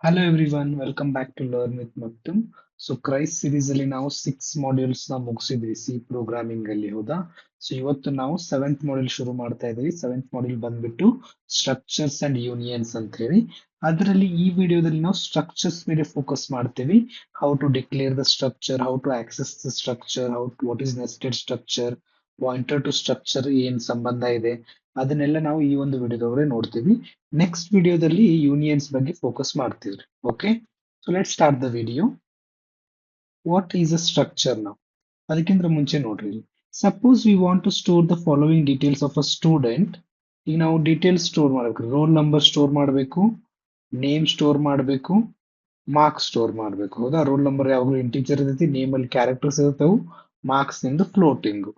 Hello everyone, welcome back to Learn with Maktum. So Christ series ಅಲ್ಲಿ ನಾವು 6 modules ನ ಮುಗಿಸಿದ್ವಿ C programming ಅಲ್ಲಿ ಹೌದಾ. ಸೊ ಇವತ್ತು ನಾವು 7th ಮಾಡ್ಯೂಲ್ ಶುರು ಮಾಡ್ತಾ ಇದ್ವಿ. 7th ಮಾಡ್ಯೂಲ್ ಬಂದ್ಬಿಟ್ಟು ಸ್ಟ್ರಕ್ಚರ್ಸ್ ಅಂಡ್ ಯೂನಿಯನ್ಸ್ ಅಂತ ಹೇಳಿ. ಅದರಲ್ಲಿ ಈ ವಿಡಿಯೋದಲ್ಲಿ ನಾವು ಸ್ಟ್ರಕ್ಚರ್ಸ್ ಮೇಲೆ ಫೋಕಸ್ ಮಾಡ್ತೀವಿ. How to declare the structure, how to access the structure, what is nested structure, pointer to structure ಏನ್ ಸಂಬಂಧ ಇದೆ, ಅದನ್ನೆಲ್ಲ ನಾವು ಈ ಒಂದು ವಿಡಿಯೋದವರೆ ನೋಡ್ತೀವಿ. ನೆಕ್ಸ್ಟ್ ವಿಡಿಯೋದಲ್ಲಿ ಯೂನಿಯನ್ಸ್ ಬಗ್ಗೆ ಫೋಕಸ್ ಮಾಡ್ತೀವಿ. Okay, so let start the video. What is a structure ನಾವು ಅದಕ್ಕಿಂತ ಮುಂಚೆ ನೋಡ್ರಿ, suppose we want to store the following details of a student. ಈಗ ನಾವು ಡೀಟೇಲ್ಸ್ ಸ್ಟೋರ್ ಮಾಡ್ಬೇಕು, ರೋಲ್ ನಂಬರ್ ಸ್ಟೋರ್ ಮಾಡಬೇಕು, ನೇಮ್ ಸ್ಟೋರ್ ಮಾಡಬೇಕು, ಮಾರ್ಕ್ಸ್ ಸ್ಟೋರ್ ಮಾಡಬೇಕು ಹೌದಾ. ರೋಲ್ ನಂಬರ್ ಯಾವಾಗಲೂ ಇಂಟೀಜರ್ ಇರ್ತೈತಿ, ನೇಮ್ ಅಲ್ಲಿ ಕ್ಯಾರೆಕ್ಟರ್ಸ್ ಇರ್ತಾವೆ, ಮಾರ್ಕ್ಸ್ ನಿಂದು ಫ್ಲೋಟಿಂಗ್.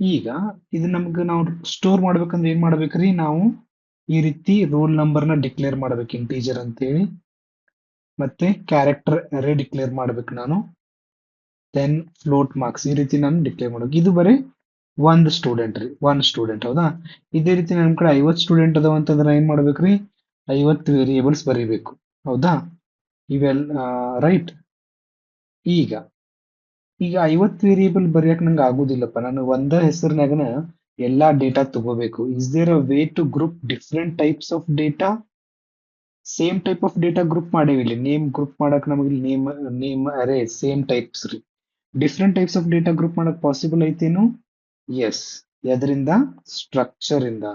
ಈಗ ಇದು ನಮ್ಗೆ ನಾವು ಸ್ಟೋರ್ ಮಾಡ್ಬೇಕಂದ್ರೆ ಏನ್ ಮಾಡ್ಬೇಕ್ರಿ, ನಾವು ಈ ರೀತಿ ರೋಲ್ ನಂಬರ್ ನ ಡಿಕ್ಲೇರ್ ಮಾಡ್ಬೇಕು ಇಂಟೀಜರ್ ಅಂತೇಳಿ, ಮತ್ತೆ ಕ್ಯಾರೆಕ್ಟರ್ ಅರೇ ಡಿಕ್ಲೇರ್ ಮಾಡ್ಬೇಕು ನಾನು, ದೆನ್ ಫ್ಲೋಟ್ ಮಾರ್ಕ್ಸ್ ಈ ರೀತಿ ನಾನು ಡಿಕ್ಲೇರ್ ಮಾಡ್ಬೇಕು. ಇದು ಬರೀ ಒಂದ್ ಸ್ಟೂಡೆಂಟ್ ರೀ, ಒಂದ್ ಸ್ಟೂಡೆಂಟ್ ಹೌದಾ. ಇದೇ ರೀತಿ ನಮ್ ಕಡೆ 50 ಸ್ಟೂಡೆಂಟ್ ಅದಾವ ಅಂತಂದ್ರೆ ಏನ್ ಮಾಡ್ಬೇಕ್ರಿ, 50 ವೇರಿಯೇಬಲ್ಸ್ ಬರೀಬೇಕು ಹೌದಾ. ಇವೆಲ್ಲ ರೈಟ್. ಈಗ ಈಗ 50 ವೇರಿಯೇಬಲ್ ಬರೆಯಕ್ ನಂಗೆ ಆಗುದಿಲ್ಲಪ್ಪ, ನಾನು ಒಂದ ಹೆಸರಿನಾಗನ ಎಲ್ಲಾ ಡೇಟಾ ತಗೋಬೇಕು. Is there a way to group different types of data? Same type of data group ಮಾಡೇವಿ ಇಲ್ಲಿ. ನೇಮ್ ಗ್ರೂಪ್ ಮಾಡಕ್ ನಮಗೆ name name array same types ರೀ. Different types of data group ಮಾಡಕ್ ಪಾಸಿಬಲ್ ಐತೇನು? ಎಸ್. ಎದರಿಂದ? ಸ್ಟ್ರಕ್ಚರ್ ಇಂದ.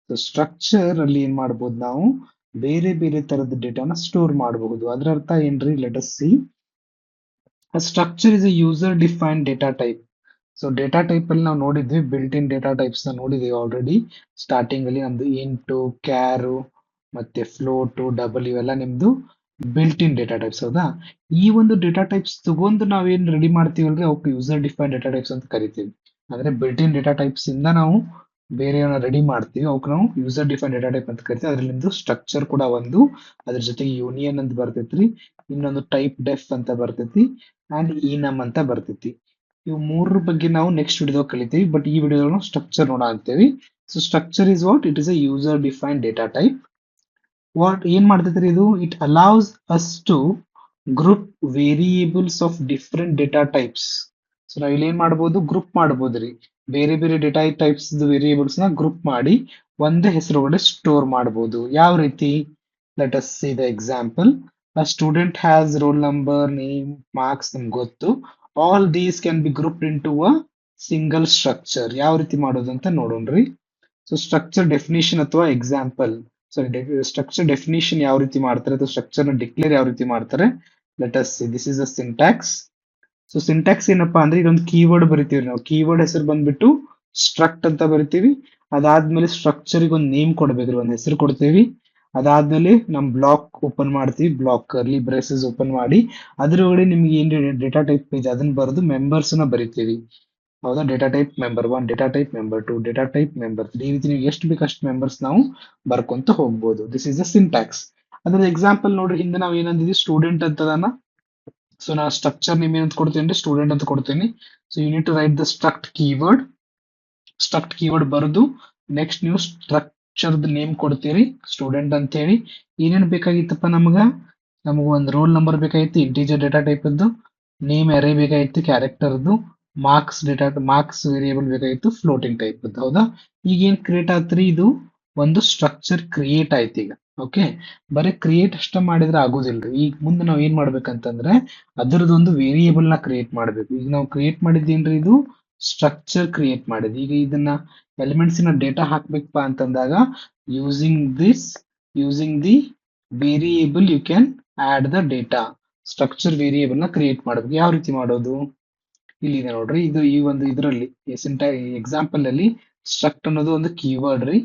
ಸ್ಟ್ರಕ್ಚರ್ ಅಲ್ಲಿ ಏನ್ ಮಾಡ್ಬೋದು ನಾವು, ಬೇರೆ ಬೇರೆ ತರದ ಡೇಟಾನ ಸ್ಟೋರ್ ಮಾಡಬಹುದು. ಅದರ ಅರ್ಥ ಏನ್ರಿ, let us C. A structure is a user defined data type. So data type ಅಲ್ಲಿ ನಾವು ನೋಡಿದ್ವಿ, ಬಿಲ್ಟ್ ಇನ್ ಡೇಟಾ ಟೈಪ್ಸ್ ನ ನೋಡಿದ್ವಿ ಆಲ್ರೆಡಿ. ಸ್ಟಾರ್ಟಿಂಗ್ ಅಲ್ಲಿ ನಮ್ದು ಇಂಟು, ಕ್ಯಾರು, ಮತ್ತೆ ಫ್ಲೋಟು, ಡಬಲ್ ಇವೆಲ್ಲ ನಿಮ್ದು ಬಿಲ್ಟ್ ಇನ್ ಡೇಟಾ ಟೈಪ್ಸ್ ಹೌದಾ. ಈ ಒಂದು ಡೇಟಾ ಟೈಪ್ಸ್ ತಗೊಂಡು ನಾವೇನ್ ರೆಡಿ ಮಾಡ್ತೀವಲ್ರಿ, ಅವಕ್ಕೆ ಯೂಸರ್ ಡಿಫೈನ್ ಡೇಟಾ ಟೈಪ್ಸ್ ಅಂತ ಕರಿತೀವಿ. ಅಂದ್ರೆ ಬಿಲ್ಟ್ ಇನ್ ಡೇಟಾ ಟೈಪ್ಸ್ ಇಂದ ನಾವು ಬೇರೆ ರೆಡಿ ಮಾಡ್ತೀವಿ, ಅವಕ್ಕೆ ನಾವು ಯೂಸರ್ ಡಿಫೈನ್ ಡೇಟಾ ಟೈಪ್ ಅಂತ ಕರಿತೀವಿ. ಅದ್ರಲ್ಲಿ ಸ್ಟ್ರಕ್ಚರ್ ಕೂಡ ಒಂದು, ಅದ್ರ ಜೊತೆಗೆ ಯೂನಿಯನ್ ಅಂತ ಬರ್ತೈತ್ರಿ, ಇನ್ನೊಂದು ಟೈಪ್ ಡೆಫ್ ಅಂತ ಬರ್ತೈತಿ, ಅಂಡ್ ಇನಮ್ ಅಂತ ಬರ್ತೈತಿ. ಇವು ಮೂರರ ಬಗ್ಗೆ ನಾವು ನೆಕ್ಸ್ಟ್ ವಿಡಿಯೋದಾಗ ಕಲಿತೀವಿ, ಬಟ್ ಈ ವಿಡಿಯೋದಾಗ ನಾವು ಸ್ಟ್ರಕ್ಚರ್ ನೋಡ ಅಂತೀವಿ. So structure is what, it is a user define data type. What ಏನ್ ಮಾಡ್ತೈತ್ರಿ ಇದು, it allows us to group variables of different data types. So ನಾವ್ ಇಲ್ಲಿ ಏನ್ ಮಾಡ್ಬೋದು, ಗ್ರೂಪ್ ಮಾಡ್ಬೋದ್ರಿ. ಬೇರೆ ಬೇರೆ ಡೇಟಾ ಟೈಪ್ಸ್ ವೇರಿಯೇಬಲ್ಸ್ ನ ಗ್ರೂಪ್ ಮಾಡಿ ಒಂದೇ ಹೆಸರೊಳಗಡೆ ಸ್ಟೋರ್ ಮಾಡಬಹುದು. ಯಾವ ರೀತಿ? Let us see the example. A student has roll number, name, marks ನಿಮ್ಗೆ ಗೊತ್ತು. All these can be grouped in to a single structure. ಯಾವ ರೀತಿ ಮಾಡೋದು ಅಂತ ನೋಡೋಣ್ರಿ. ಸೊ ಸ್ಟ್ರಕ್ಚರ್ ಡೆಫಿನಿಷನ್ ಅಥವಾ ಎಕ್ಸಾಂಪಲ್, ಸಾರಿ ಸ್ಟ್ರಕ್ಚರ್ ಡೆಫಿನಿಷನ್ ಯಾವ ರೀತಿ ಮಾಡ್ತಾರೆ ಅಥವಾ ಸ್ಟ್ರಕ್ಚರ್ ನ ಡಿಕ್ಲೇರ್ ಯಾವ ರೀತಿ ಮಾಡ್ತಾರೆ. Let us C, this is a syntax. So syntax ಏನಪ್ಪಾ ಅಂದ್ರೆ, ಇದೊಂದು ಕೀವರ್ಡ್ ಬರಿತೀವಿ ನಾವು. ಕೀವರ್ಡ್ ಹೆಸರು ಬಂದ್ಬಿಟ್ಟು ಸ್ಟ್ರಕ್ಟ್ ಅಂತ ಬರಿತೀವಿ. ಅದಾದ್ಮೇಲೆ ಸ್ಟ್ರಕ್ಚರ್ ಒಂದು ನೇಮ್ ಕೊಡ್ಬೇಕ್ರಿ, ಒಂದು ಹೆಸರು ಕೊಡ್ತೀವಿ. ಅದಾದ್ಮೇಲೆ ನಮ್ ಬ್ಲಾಕ್ ಓಪನ್ ಮಾಡ್ತೀವಿ, ಬ್ಲಾಕ್ ಕರ್ಲಿ ಬ್ರೇಸಸ್ ಓಪನ್ ಮಾಡಿ ಅದ್ರೊಳಗಡೆ ನಿಮ್ಗೆ ಏನ್ ಡೇಟಾ ಟೈಪ್ ಇದೆ ಅದನ್ನ ಬರೆದು ಮೆಂಬರ್ಸ್ ನ ಬರಿತೀವಿ ಹೌದಾ. Data type member 1, data type member 2, data type member 3, ಈ ರೀತಿ ನೀವು ಎಷ್ಟು ಬೇಕಷ್ಟು ಮೆಂಬರ್ಸ್ ನಾವು ಬರ್ಕೊಂತ ಹೋಗ್ಬೋದು. This is a syntax. ಅದ್ರ ಎಕ್ಸಾಂಪಲ್ ನೋಡ್ರಿ, ಹಿಂದೆ ನಾವು ಏನಂದಿದ್ವಿ, ಸ್ಟೂಡೆಂಟ್ ಅಂತದಾನ. ಸೊ ನಾ ಸ್ಟ್ರಕ್ಚರ್ ನೇಮ್ ಏನಂತ ಕೊಡ್ತೀನಿ, ಸ್ಟೂಡೆಂಟ್ ಅಂತ ಕೊಡ್ತೀನಿ. So you need to write the struct keyword ಬರೆದು ನೆಕ್ಸ್ಟ್ ನೀವು ಸ್ಟ್ರಕ್ಚರ್ ನೇಮ್ ಕೊಡ್ತೀರಿ, ಸ್ಟೂಡೆಂಟ್ ಅಂತ ಹೇಳಿ. ಏನೇನ್ ಬೇಕಾಗಿತ್ತಪ್ಪ ನಮಗ ಒಂದು ರೋಲ್ ನಂಬರ್ ಬೇಕಾಗಿತ್ತು, ಇಂಟೀಜರ್ ಡೇಟಾ ಟೈಪ್ ಇದ್ದು, ನೇಮ್ ಅರೇ ಬೇಕಾಗಿತ್ತು, ಕ್ಯಾರೆಕ್ಟರ್ದು, ಮಾರ್ಕ್ಸ್ ವೇರಿಯೇಬಲ್ ಬೇಕಾಗಿತ್ತು, ಫ್ಲೋಟಿಂಗ್ ಟೈಪ್ ಇದ್ದು ಹೌದಾ. ಈಗ ಏನ್ ಕ್ರಿಯೇಟ್ ಆತ್ರಿ, ಇದು ಒಂದು ಸ್ಟ್ರಕ್ಚರ್ ಕ್ರಿಯೇಟ್ ಆಯ್ತು ಈಗ. ಓಕೆ, ಬರೀ ಕ್ರಿಯೇಟ್ ಅಷ್ಟ ಮಾಡಿದ್ರೆ ಆಗೋದಿಲ್ರಿ. ಈಗ ಮುಂದೆ ನಾವು ಏನ್ ಮಾಡ್ಬೇಕಂತಂದ್ರೆ ಅದರದೊಂದು ವೇರಿಯೇಬಲ್ ನ ಕ್ರಿಯೇಟ್ ಮಾಡ್ಬೇಕು. ಈಗ ನಾವು ಕ್ರಿಯೇಟ್ ಮಾಡಿದ್ದೇನ್ರಿ, ಇದು ಸ್ಟ್ರಕ್ಚರ್ ಕ್ರಿಯೇಟ್ ಮಾಡಿದ್ವಿ. ಈಗ ಇದನ್ನ ಎಲಿಮೆಂಟ್ಸ್ ನ ಡೇಟಾ ಹಾಕ್ಬೇಕಪ್ಪ ಅಂತಂದಾಗ using the variable you can add the data. Structure variable ನ ಕ್ರಿಯೇಟ್ ಮಾಡ್ಬೇಕು. ಯಾವ ರೀತಿ ಮಾಡೋದು, ಇಲ್ಲಿದೆ ನೋಡ್ರಿ. ಇದು ಈ ಒಂದು ಇದರಲ್ಲಿ ಎಕ್ಸಾಂಪಲ್ ಅಲ್ಲಿ ಸ್ಟ್ರಕ್ಟ್ ಅನ್ನೋದು ಒಂದು ಕೀವರ್ಡ್ ರೀ.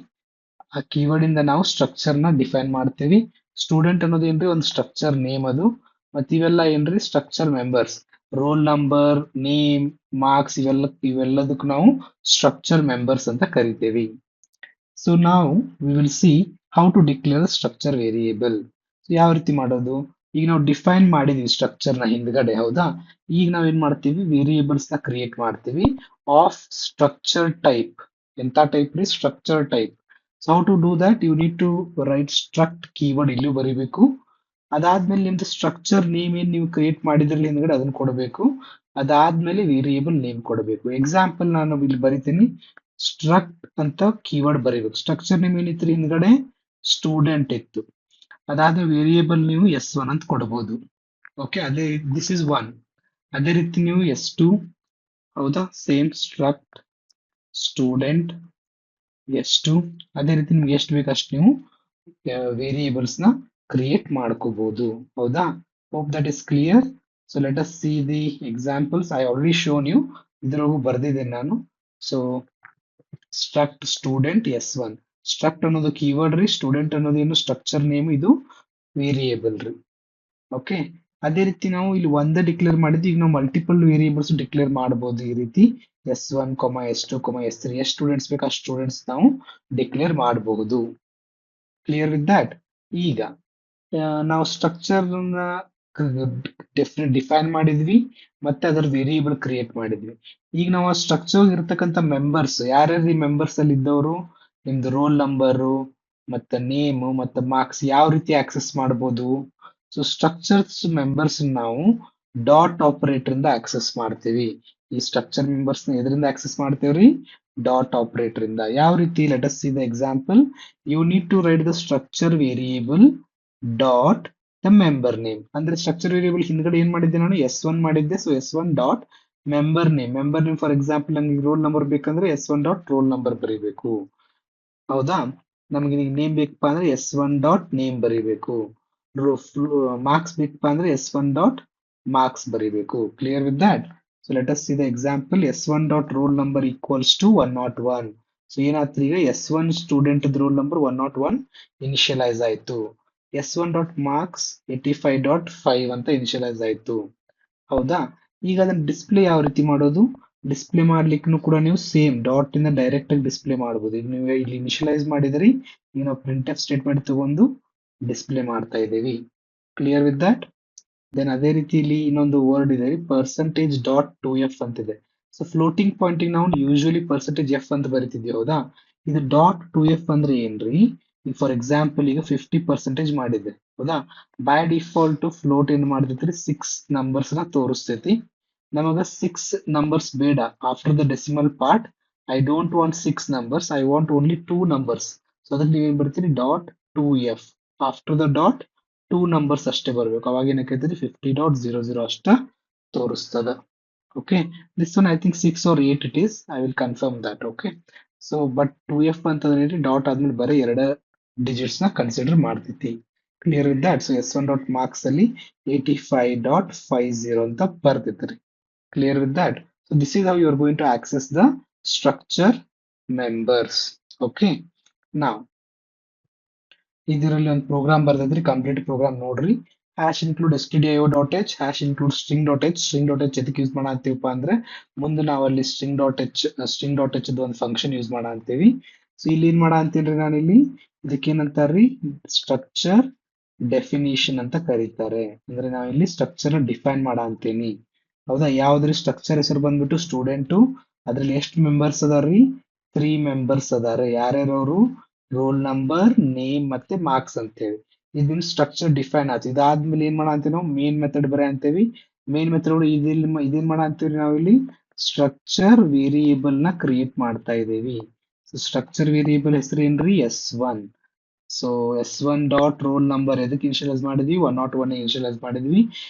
ಆ ಕೀವರ್ಡ್ ಇಂದ ನಾವು ಸ್ಟ್ರಕ್ಚರ್ ನ ಡಿಫೈನ್ ಮಾಡ್ತೀವಿ. ಸ್ಟೂಡೆಂಟ್ ಅನ್ನೋದು ಏನ್ರಿ, ಒಂದು ಸ್ಟ್ರಕ್ಚರ್ ನೇಮ್ ಅದು. ಮತ್ತೆ ಇವೆಲ್ಲ ಏನ್ರಿ, structure members. Roll number, name, marks ಇವೆಲ್ಲದಕ್ಕೂ ನಾವು ಸ್ಟ್ರಕ್ಚರ್ ಮೆಂಬರ್ಸ್ ಅಂತ ಕರಿತೇವಿ. ಸೊ ನಾವು we will see how to declare structure variable. ಯಾವ ರೀತಿ ಮಾಡೋದು, ಈಗ ನಾವು ಡಿಫೈನ್ ಮಾಡಿದ್ವಿ ಸ್ಟ್ರಕ್ಚರ್ ನ ಹಿಂದ್ಗಡೆ ಹೌದಾ. ಈಗ ನಾವ್ ಏನ್ ಮಾಡ್ತೀವಿ, ವೇರಿಯೇಬಲ್ಸ್ ನ ಕ್ರಿಯೇಟ್ ಮಾಡ್ತೀವಿ ಆಫ್ ಸ್ಟ್ರಕ್ಚರ್ ಟೈಪ್. ಎಂತ ಟೈಪ್ ರೀ, structure type. So how to do that, you need to write struct keyword ಇಲ್ಲೂ ಬರೀಬೇಕು. ಅದಾದ್ಮೇಲೆ ನಿಮ್ದು ಸ್ಟ್ರಕ್ಚರ್ ನೇಮ್ ಏನ್ ನೀವು ಕ್ರಿಯೇಟ್ ಮಾಡಿದ್ರಲ್ಲಿ ಹಿಂದ್ಗಡೆ ಅದನ್ನ ಕೊಡಬೇಕು. ಅದಾದ್ಮೇಲೆ ವೇರಿಯೇಬಲ್ ನೇಮ್ ಕೊಡಬೇಕು. ಎಕ್ಸಾಂಪಲ್ ನಾನು ಇಲ್ಲಿ ಬರಿತೀನಿ, ಸ್ಟ್ರಕ್ಟ್ ಅಂತ ಕೀವರ್ಡ್ ಬರೀಬೇಕು. ಸ್ಟ್ರಕ್ಚರ್ ನೇಮ್ ಏನಿತ್ತು ಹಿಂದ್ಗಡೆ ಸ್ಟೂಡೆಂಟ್ ಇತ್ತು. ಅದಾದ್ಮೇಲೆ ವೇರಿಯೇಬಲ್ ನೀವು S1 ಅಂತ ಕೊಡಬಹುದು. ಓಕೆ, ಅದೇ ದಿಸ್ ಇಸ್ ಒನ್. ಅದೇ ರೀತಿ ನೀವು S2, ಹೌದಾ, ಸೇಮ್ ಸ್ಟ್ರಕ್ಟ್ ಸ್ಟೂಡೆಂಟ್ S2. ಅದೇ ರೀತಿ ನಿಮ್ಗೆ ಎಷ್ಟು ಬೇಕು ಅಷ್ಟು ನೀವು ವೇರಿಯೇಬಲ್ಸ್ ನ ಕ್ರಿಯೇಟ್ ಮಾಡ್ಕೋಬಹುದು. ಹೌದಾ? Hope that is clear. So let us see the examples. I already shown you, ಇದ್ರೊಳಗೂ ಬರ್ದಿದ್ದೇನೆ ನಾನು. So struct student S1. Struct ಅನ್ನೋದು ಕೀವರ್ಡ್ ರೀ, ಸ್ಟೂಡೆಂಟ್ ಅನ್ನೋದು ಏನು ಸ್ಟ್ರಕ್ಚರ್ ನೇಮ್, ಇದು ವೇರಿಯೇಬಲ್ ರೀ. ಓಕೆ, ಅದೇ ರೀತಿ ನಾವು ಇಲ್ಲಿ ಒಂದೇ ಡಿಕ್ಲೇರ್ ಮಾಡಿದ್ವಿ, ಈಗ ನಾವು ಮಲ್ಟಿಪಲ್ ವೇರಿಯೇಬಲ್ಸ್ ಡಿಕ್ಲೇರ್ ಮಾಡಬಹುದು. ಈ ರೀತಿ S1, S2, S3 ಎಷ್ಟು ಸ್ಟೂಡೆಂಟ್ಸ್ ಬೇಕು ಅಷ್ಟು ಸ್ಟೂಡೆಂಟ್ಸ್ ನಾವು ಡಿಕ್ಲೇರ್ ಮಾಡಬಹುದು. Clear with that? ಈಗ ನಾವು ಸ್ಟ್ರಕ್ಚರ್ ಡಿಫೈನ್ ಮಾಡಿದ್ವಿ, ಮತ್ತೆ ಅದರ ವೇರಿಯೇಬಲ್ ಕ್ರಿಯೇಟ್ ಮಾಡಿದ್ವಿ. ಈಗ ನಾವು ಆ ಸ್ಟ್ರಕ್ಚರ್ ಇರತಕ್ಕಂತ ಮೆಂಬರ್ಸ್, ಯಾರ್ಯಾರು ಈ ಮೆಂಬರ್ಸ್ ಅಲ್ಲಿ ಇದ್ದವರು, ನಿಮ್ದು ರೋಲ್ ನಂಬರು ಮತ್ತೆ ನೇಮ್ ಮತ್ತೆ ಮಾರ್ಕ್ಸ್ ಯಾವ ರೀತಿ ಆಕ್ಸೆಸ್ ಮಾಡಬಹುದು. ಸೊ ಸ್ಟ್ರಕ್ಚರ್ಸ್ ಮೆಂಬರ್ಸ್ ನಾವು ಡಾಟ್ ಆಪರೇಟರ್ ಇಂದ ಆಕ್ಸೆಸ್ ಮಾಡ್ತೀವಿ. ಈ ಸ್ಟ್ರಕ್ಚರ್ ಮೆಂಬರ್ಸ್ ನ ಎದರಿಂದ ಆಕ್ಸೆಸ್ ಮಾಡ್ತೇವ್ರಿ? ಡಾಟ್ ಆಪರೇಟರ್ ಇಂದ. ಯಾವ ರೀತಿ? Let us see the example. You need to write the structure variable dot the member name. ಅಂದ್ರೆ ಸ್ಟ್ರಕ್ಚರ್ ವೇರಿಯೇಬಲ್ ಹಿಂದ್ಗಡೆ ಏನ್ ಮಾಡಿದ್ದೆ ನಾನು? S1 ಮಾಡಿದ್ದೆ. So S1 dot member name. Member name for example ನಂಗೆ ರೋಲ್ ನಂಬರ್ ಬೇಕಂದ್ರೆ S1 ಡಾಟ್ ರೋಲ್ ನಂಬರ್ ಬರೀಬೇಕು. ಹೌದಾ? ನಮ್ಗೆ ನೇಮ್ ಬೇಕಪ್ಪ ಅಂದ್ರೆ S1 ಡಾಟ್ ನೇಮ್ ಬರೀಬೇಕು. ಮಾರ್ಕ್ಸ್ ಬೇಕಪ್ಪ ಅಂದ್ರೆ S1 ಡಾಟ್ ಮಾರ್ಕ್ಸ್ ಬರೀಬೇಕು. Clear with that? So let us see the example. S1 dot roll number equals to 101. So ಏನಾಯ್ತು ಈಗ? S1 student roll number 101 initialise ಆಯ್ತು. S1 ಡಾಟ್ ಮಾರ್ಕ್ಸ್ 85.5 ಅಂತ initialise ಆಯ್ತು. ಹೌದಾ? ಈಗ ಅದನ್ನ ಡಿಸ್ಪ್ಲೇ ಯಾವ ರೀತಿ ಮಾಡೋದು? ಡಿಸ್ಪ್ಲೇ ಮಾಡ್ಲಿಕ್ಕೂ ಕೂಡ ನೀವು ಸೇಮ್ ಡಾಟ್ ಇಂದ ಡೈರೆಕ್ಟ್ ಆಗಿ ಡಿಸ್ಪ್ಲೇ ಮಾಡಬಹುದು. ಈಗ ನೀವು ಇಲ್ಲಿ ಇನಿಷಿಯಲೈಸ್ ಮಾಡಿದ್ರಿ, ಈಗ ನಾವು ಪ್ರಿಂಟ್ ಎಫ್ ಸ್ಟೇಟ್ಮೆಂಟ್ ತಗೊಂಡು ಡಿಸ್ಪ್ಲೇ ಮಾಡ್ತಾ ಇದ್ದೀವಿ. Clear with that? ದೆನ್ ಅದೇ ರೀತಿ ಇಲ್ಲಿ ಇನ್ನೊಂದು ವರ್ಡ್ ಇದೆ, ಪರ್ಸೆಂಟೇಜ್ ಡಾಟ್ 2f ಅಂತಿದೆ. ಸೊ ಫ್ಲೋಟಿಂಗ್ ಪಾಯಿಂಟ್ ನಾವು ಯೂಶುವಲಿ ಪರ್ಸೆಂಟೇಜ್ ಎಫ್ ಅಂತ ಬರಿತಿದ್ವಿ. ಹೌದಾ? ಇದು ಡಾಟ್ 2f ಅಂದ್ರೆ ಏನ್ರಿ? ಈಗ ಫಾರ್ ಎಕ್ಸಾಂಪಲ್ ಈಗ 50% ಮಾಡಿದೆ. ಹೌದಾ? ಬೈ ಡಿಫಾಲ್ಟ್ ಫ್ಲೋಟ್ ಏನ್ ಮಾಡ್ತೈತ್ರಿ? 6 ನಂಬರ್ಸ್ ನ ತೋರಿಸ್ತೈತಿ. ನಮಗ 6 ನಂಬರ್ಸ್ ಬೇಡ. After the decimal part I don't want 6 numbers, I want only 2 numbers. So ಅದಕ್ಕೆ ನೀವೇನ್ ಬರ್ತೀರಿ? Dot 2f. After the dot 2 numbers ಅಷ್ಟೇ ಬರಬೇಕು. ಅವಾಗ ಏನಕ್ಕೈತ್ರಿ? 50.00 ಅಷ್ಟ ತೋರಿಸ್ತದ. Okay, this one I think 6 or 8 it is. I will confirm that. Okay, so but 2f ಅಂತಂದ್ರೆ ಡಾಟ್ ಆದ್ಮೇಲೆ ಬರೀ 2 ಡಿಜಿಟ್ಸ್ ನ ಕನ್ಸಿಡರ್ ಮಾಡ್ತೈತಿ. Clear with that? So S1 dot marks ಅಲ್ಲಿ 85.50 ಅಂತ ಬರ್ತೈತ್ರಿ. Clear with that? So this is how you are going to access the structure members. Okay. Now, ಇದರಲ್ಲಿ ಒಂದು ಪ್ರೋಗ್ರಾಮ್ ಬರ್ದಿದ್ರಿ, ಕಂಪ್ಲೀಟ್ ಪ್ರೋಗ್ರಾಮ್ ನೋಡ್ರಿ. Hash include stdio.h, hash include string.h. string.h ಎದಕ್ಕೆ use ಮಾಡ ಅಂತೀವಪ್ಪ ಅಂದ್ರೆ ಮುಂದೆ ನಾವು ಅಲ್ಲಿ string.h ಒಂದು ಫಂಕ್ಷನ್ ಯೂಸ್ ಮಾಡ ಅಂತೀವಿ. ಸೊ ಇಲ್ಲಿ ಏನ್ ಮಾಡ ಅಂತೀನ್ರಿ ನಾನು ಇಲ್ಲಿ, ಇದಕ್ಕೆ ಏನಂತಾರ್ರಿ? ಸ್ಟ್ರಕ್ಚರ್ ಡೆಫಿನಿಷನ್ ಅಂತ ಕರೀತಾರೆ. ಅಂದ್ರೆ ನಾವು ಇಲ್ಲಿ ಸ್ಟ್ರಕ್ಚರ್ ಡಿಫೈನ್ ಮಾಡ ಅಂತೀನಿ. ಹೌದಾ? ಯಾವ್ದ್ರಿ ಸ್ಟ್ರಕ್ಚರ್ ಹೆಸರು ಬಂದ್ಬಿಟ್ಟು ಸ್ಟೂಡೆಂಟು. ಅದ್ರಲ್ಲಿ ಎಷ್ಟು ಮೆಂಬರ್ಸ್ ಅದಾರ್ರಿ? 3 ಮೆಂಬರ್ಸ್ ಅದಾರ. ಯಾರ್ಯಾರವರು? ರೋಲ್ ನಂಬರ್, ನೇಮ್ ಮತ್ತೆ ಮಾರ್ಕ್ಸ್ ಅಂತೇಳಿ. ಇದನ್ನ ಸ್ಟ್ರಕ್ಚರ್ ಡಿಫೈನ್ ಆಯ್ತು. ಇದಾದ್ಮೇಲೆ ಏನ್ ಮಾಡ ಅಂತೀವಿ ನಾವು? ಮೇನ್ ಮೆಥಡ್ ಬರ ಅಂತೇವಿ. ಮೇನ್ ಮೆಥಡ್ ಇದೇನ್ ಮಾಡ ಅಂತೀವಿ ನಾವು ಇಲ್ಲಿ? ಸ್ಟ್ರಕ್ಚರ್ ವೇರಿಯೇಬಲ್ ನ ಕ್ರಿಯೇಟ್ ಮಾಡ್ತಾ ಇದೀವಿ. ಸ್ಟ್ರಕ್ಚರ್ ವೇರಿಯೇಬಲ್ ಹೆಸರು ಏನ್ರಿ? S1. So S1 dot roll number ಎದಕ್ಕೆ ಇನಿಷಿಯಲೈಸ್ ಮಾಡಿದ್ವಿ? 101 ಇನಿಷಿಯಲೈಸ್ ಮಾಡಿದ್ವಿ.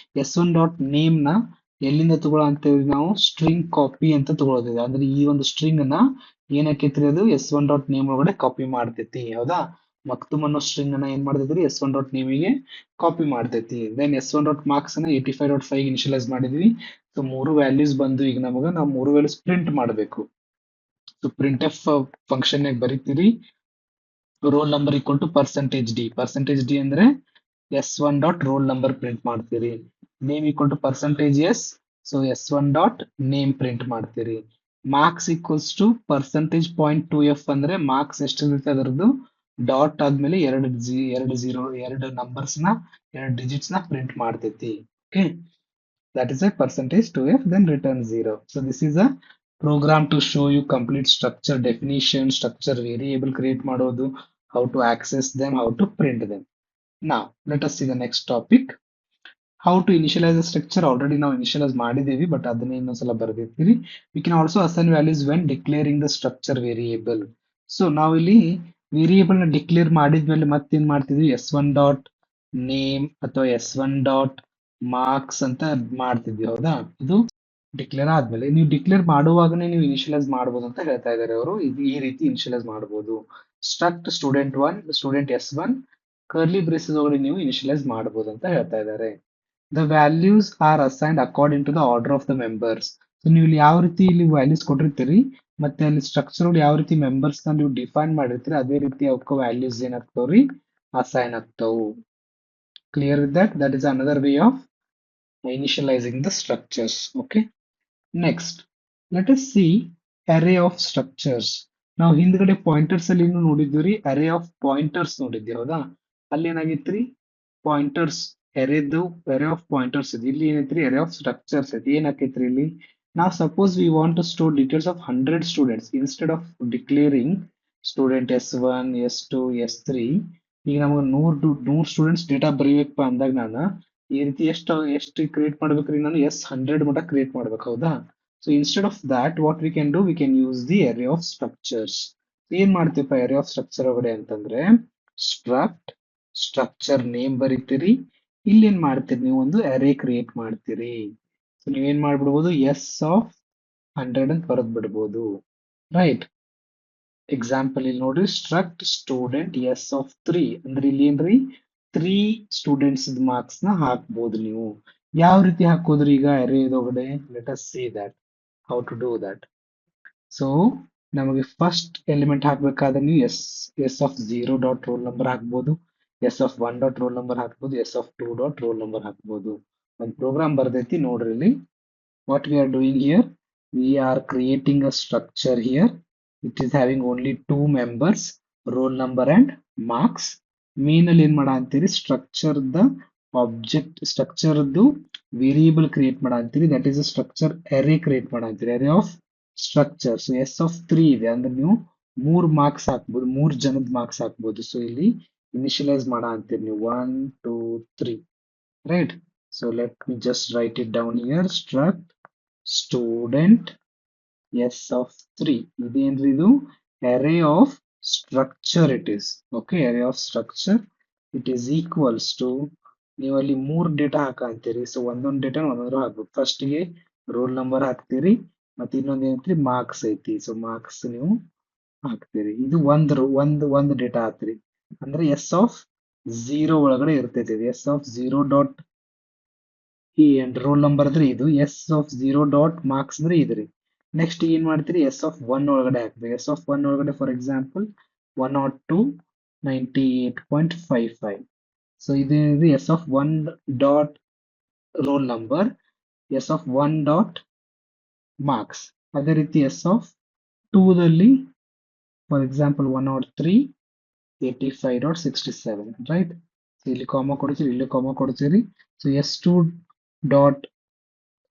S1 ಡಾಟ್ ನೇಮ್ ನ ಎಲ್ಲಿಂದ ತಗೊಳ್ಳೋ ಅಂತೇಳಿ ನಾವು? ಸ್ಟ್ರಿಂಗ್ ಕಾಪಿ ಅಂತ ತಗೊಳ್ಳೋದಿದೆ. ಅಂದ್ರೆ ಈ ಒಂದು ಸ್ಟ್ರಿಂಗ್ ನ ಏನಕ್ಕೈತ್ರಿ? ಅದು S1 ಡಾಟ್ ನೇಮ್ ಒಳಗಡೆ ಕಾಪಿ ಮಾಡ್ತೈತಿ. ಹೌದಾ? ಮಕ್ತುಮ್ ಅನ್ನೋ ಸ್ಟ್ರಿಂಗ್ ಅನ್ನ ಏನ್ ಮಾಡ್ತೈತ್ರಿ? S1 ಡಾಟ್ ನೇಮಿಗೆ ಕಾಪಿ ಮಾಡ್ತೈತಿ. ದೆನ್ S1 ಡಾಟ್ ಮಾರ್ಕ್ಸ್ ಅನ್ನ 85.5 ಇನಿಷಿಯಲೈಸ್ ಮಾಡಿದ್ವಿ. ಸೊ 3 ವ್ಯಾಲ್ಯೂಸ್ ಬಂದು ಈಗ ನಾವು 3 ವ್ಯಾಲ್ಯೂಸ್ ಪ್ರಿಂಟ್ ಮಾಡಬೇಕು. ಸೊ ಪ್ರಿಂಟ್ ಎಫ್ ಫಂಕ್ಷನ್ ನಾಗ ಬರೀತೀರಿ, roll number equal to %d. %d ಅಂದ್ರೆ S1 dot roll number print ಮಾಡ್ತೀರಿ. Name equal to %s. So S1 dot name print ಮಾಡ್ತೀರಿ. ಮಾರ್ಕ್ಸ್ ಈಕ್ವಲ್ಸ್ ಟು %.2f ಅಂದ್ರೆ ಮಾರ್ಕ್ಸ್ ಎಷ್ಟಿರುತ್ತೆ ಅದರದ್ದು dot ಆದ್ಮೇಲೆ ಎರಡು ನಂಬರ್ಸ್ ನ 2 ಡಿಜಿಟ್ಸ್ ನ ಪ್ರಿಂಟ್ ಮಾಡ್ತೈತಿ. Okay, that is a %2f, then return 0. So this is a program to show you complete structure definition, structure variable create ಮಾಡೋದು, how to access them, how to print them. Now let us see the next topic. How to initialize a structure. Already ನಾವು initialize ಮಾಡಿದ್ದೀವಿ, but ಅದನ್ನ ಇನ್ನೊಂದ್ಸಲ ಬರ್ದಿರ್ತೀವಿ. We can also assign values when declaring the structure variable. So ನಾವಿಲ್ಲಿ variable ನ declare ಮಾಡಿದ್ಮೇಲೆ ಮತ್ತೇನ್ ಮಾಡ್ತಿದ್ವಿ, S one dot name ಅಥವಾ ಎಸ್ ಒನ್ ಡಾಟ್ ಮಾರ್ಕ್ಸ್ ಅಂತ ಮಾಡ್ತಿದ್ವಿ, ಹೌದಾ? ಇದು ಡಿಕ್ಲೇರ್ ಆದ್ಮೇಲೆ ನೀವು ಡಿಕ್ಲೇರ್ ಮಾಡುವಾಗನೇ ನೀವು ಇನಿಷಿಯಲೈಸ್ ಮಾಡ್ಬೋದು ಅಂತ ಹೇಳ್ತಾ ಇದ್ದಾರೆ ಅವರು. ಇದು ಈ ರೀತಿ ಇನಿಷಿಯಲೈಸ್ ಮಾಡ್ಬೋದು. Struct student one, student S one, curly braces ಒಳಗಡೆ ನೀವು ಇನಿಷಿಯಲೈಸ್ ಮಾಡ್ಬೋದು ಅಂತ ಹೇಳ್ತಾ ಇದ್ದಾರೆ. The values are assigned according to the order of the members. So ನೀವು ಇಲ್ಲಿ ಯಾವ ರೀತಿ ಇಲ್ಲಿ ವ್ಯಾಲ್ಯೂಸ್ ಕೊಟ್ಟಿರ್ತೀರಿ, ಮತ್ತೆ ಅಲ್ಲಿ ಸ್ಟ್ರಕ್ಚರ್ ಯಾವ ರೀತಿ ಮೆಂಬರ್ಸ್ ನ ನೀವು ಡಿಫೈನ್ ಮಾಡಿರ್ತೀರಿ, ಅದೇ ರೀತಿ ಅವಕ್ಕ ವ್ಯಾಲ್ಯೂಸ್ ಏನಾಗ್ತಾವ್ರಿ, ಅಸೈನ್ ಆಗ್ತಾವು. Clear with that? That is another way of initializing the structures. Okay. Next, let us see array of structures. ನಾವು ಹಿಂದ್ಗಡೆ ಪಾಯಿಂಟರ್ಸ್ ಅಲ್ಲಿ ಏನು ನೋಡಿದ್ವಿ, ಅರೇ ಆಫ್ ಪಾಯಿಂಟರ್ಸ್ ನೋಡಿದ್ವಿ, ಹೌದಾ? ಅಲ್ಲಿ ಏನಾಗಿತ್ರಿ, ಪಾಯಿಂಟರ್ಸ್ ಎರೆದು ಅರೇ ಆಫ್ ಪಾಯಿಂಟರ್ಸ್ ಇದೆ. ಇಲ್ಲಿ ಏನೈತ್ರಿ, ಅರೇ ಆಫ್ ಸ್ಟ್ರಕ್ಚರ್ಸ್ ಐತಿ. ಏನಾಕೈತ್ರಿ ಇಲ್ಲಿ, ನಾವು suppose we want to store details of 100 students instead of declaring student S one S two S three. ಈಗ ನಮಗೆ 100 ಸ್ಟೂಡೆಂಟ್ಸ್ ಡೇಟಾ ಬರೀಬೇಕಪ್ಪ ಅಂದಾಗ ನಾನು ಈ ರೀತಿ ಎಷ್ಟು ಕ್ರಿಯೇಟ್ ಮಾಡ್ಬೇಕ್ರಿ, ನಾನು S100 ಮಟ್ಟ ಕ್ರಿಯೇಟ್ ಮಾಡ್ಬೇಕು, ಹೌದಾ? So instead of that what we can do, we can use the array of structures. ಏನ್ ಮಾಡ್ತೀವಪ್ಪ ಅರೇ ಆಫ್ ಸ್ಟ್ರಕ್ಚರ್ ಒಳಗಡೆ ಅಂತಂದ್ರೆ, ಸ್ಟ್ರಕ್ಟ್ ಸ್ಟ್ರಕ್ಚರ್ ನೇಮ್ ಬರೀತೀರಿ. ಇಲ್ಲಿ ಏನ್ ಮಾಡ್ತೀರಿ, ನೀವು ಒಂದು ಅರೇ ಕ್ರಿಯೇಟ್ ಮಾಡ್ತೀರಿ. ಸೊ ನೀವೇನ್ ಮಾಡ್ಬಿಡ್ಬೋದು, ಎಸ್ ಆಫ್ 100 ಅಂತ ಬರೆದ್ ಬಿಡ್ಬೋದು, ರೈಟ್? ಎಕ್ಸಾಂಪಲ್ ಇಲ್ಲಿ ನೋಡ್ರಿ, ಸ್ಟ್ರಕ್ಟ್ ಸ್ಟೂಡೆಂಟ್ ಎಸ್ ಆಫ್ 3 ಅಂದ್ರೆ ಇಲ್ಲಿ ಏನ್ರಿ, 3 ಸ್ಟೂಡೆಂಟ್ಸ್ ಮಾರ್ಕ್ಸ್ ನ ಹಾಕ್ಬೋದು ನೀವು. ಯಾವ ರೀತಿ ಹಾಕೋದ್ರಿ ಈಗ ಅರೇ ಒಳಗಡೆ? Let us see that how to do that. So ನಮಗೆ ಫಸ್ಟ್ ಎಲಿಮೆಂಟ್ ಹಾಕ್ಬೇಕಾದ್ರೆ ನೀವು s of 0 dot roll number ಹಾಕ್ಬೋದು, s of 1 dot roll number ಹಾಕ್ಬೋದು, s of 2 dot roll number ಹಾಕ್ಬೋದು. ಒಂದು ಪ್ರೋಗ್ರಾಮ್ ಬರ್ದೈತಿ ನೋಡ್ರಿ ಇಲ್ಲಿ. What we are doing here, we are creating a structure here. It is having only two members, roll number and marks. Main ಅಲ್ಲಿ ಏನ್ ಮಾಡ ಅಂತೀರಿ, structure the object, structure variable create ಮಾಡ ಅಂತೀರಿ. That is a structure array create ಮಾಡ ಅಂತೀರಿ, array of structure. So S of 3 ಇದೆ ಅಂದ್ರೆ ನೀವು 3 ಮಾರ್ಕ್ಸ್ ಹಾಕ್ಬೋದು, 3 ಜನದ ಮಾರ್ಕ್ಸ್ ಹಾಕ್ಬೋದು. ಸೊ ಇಲ್ಲಿ ಇನಿಷಿಯಲೈಸ್ ಮಾಡ ಅಂತೀರಿ ನೀವು 1 2 3, right? So let me just write it down here. Struct student s of 3. ಇದೇನ್ರಿ ಇದು, array of structure it is. Okay, array of structure it is equals to, ನೀವು ಅಲ್ಲಿ 3 ಡೇಟಾ ಹಾಕಂತೀರಿ. ಸೊ ಒಂದೊಂದು ಡೇಟಾ ಒಂದೊಂದ್ರ ಹಾಕ್ಬೇಕು. ಫಸ್ಟ್ ಗೆ ರೋಲ್ ನಂಬರ್ ಹಾಕ್ತೀರಿ, ಮತ್ತೆ ಇನ್ನೊಂದ್ ಏನೈತ್ರಿ, ಮಾರ್ಕ್ಸ್ ಐತಿ. ಸೊ ಮಾರ್ಕ್ಸ್ ನೀವು ಹಾಕ್ತೀರಿ. ಇದು ಒಂದು ಡೇಟಾ ಹಾಕ್ತೀರಿ ಅಂದ್ರೆ ಎಸ್ ಆಫ್ 0 ಒಳಗಡೆ ಇರ್ತೈತಿ. ಎಸ್ ಆಫ್ 0 ಡಾಟ್ ಈ ರೋಲ್ ನಂಬರ್ ಅಂದ್ರೆ ಇದು, ಎಸ್ ಆಫ್ 0 ಡಾಟ್ ಮಾರ್ಕ್ಸ್ ಅಂದ್ರೆ ಇದ್ರಿ. ನೆಕ್ಸ್ಟ್ ಏನ್ ಮಾಡ್ತೀರಿ, ಎಸ್ ಆಫ್ 1 ಒಳಗಡೆ ಹಾಕ್ತೀರಿ. ಎಸ್ ಆಫ್ 1 ಒಳಗಡೆ ಫಾರ್ ಎಕ್ಸಾಂಪಲ್ 102 98.55. ಸೊ ಇದೇನಿದೆ, s of 1 dot roll number, s of 1 dot marks. ಅದೇ ರೀತಿ ಎಸ್ ಆಫ್ 2 ದಲ್ಲಿ ಫಾರ್ ಎಕ್ಸಾಂಪಲ್ 103 85.67, ರೈಟ್? ಇಲ್ಲಿ ಕಾಮ ಕೊಡ್ತೀರಿ, ಇಲ್ಲಿ ಕಾಮ ಕೊಡ್ತೀರಿ. So S two dot